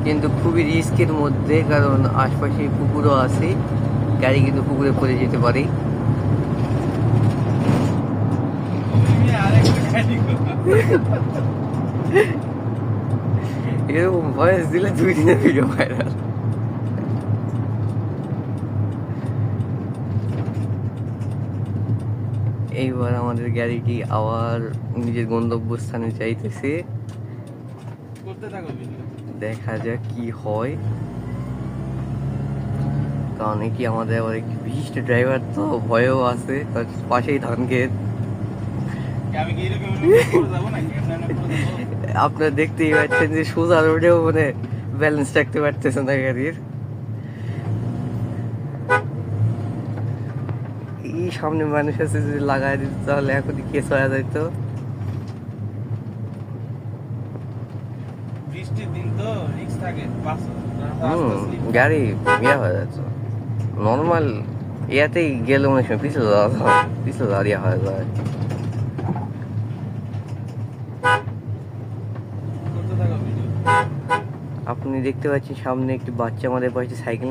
কিন্তু খুবই রিস্কের মধ্যে, কারণ আশপাশে পুকুরও আছে, গাড়ি কিন্তু পুকুরে পড়ে যেতে পারে। এরকম ভয়েস দিলে 2 দিনের ভিডিও ভাইরাল। এইবার আমাদের গাড়িটি আবার নিজের গন্তব্যস্থানে যাইতেছে। দেখা যাক কি হয়, কারণ কি আমাদের আবার একটি বিশিষ্ট ড্রাইভার, তো ভয়ও আছে, তার পাশেই ধান ক্ষেত। আপনারা দেখতেই পাচ্ছেন যে সোজা রোডেও মানে ব্যালেন্স রাখতে পারতেছে না গাড়ির। এই সামনে মানুষ আছে, যদি লাগাই দিত তাহলে এখনই কেস হয়ে যেত। গাড়ি ইয়া হয়ে যাচ্ছে, নর্মাল ইয়াতেই গেলে অনেক সময় পিছলে দাঁড়িয়ে হয়ে যায়। আপনি দেখতে পাচ্ছেন সামনে একটি বাচ্চা আমাদের পাশে সাইকেল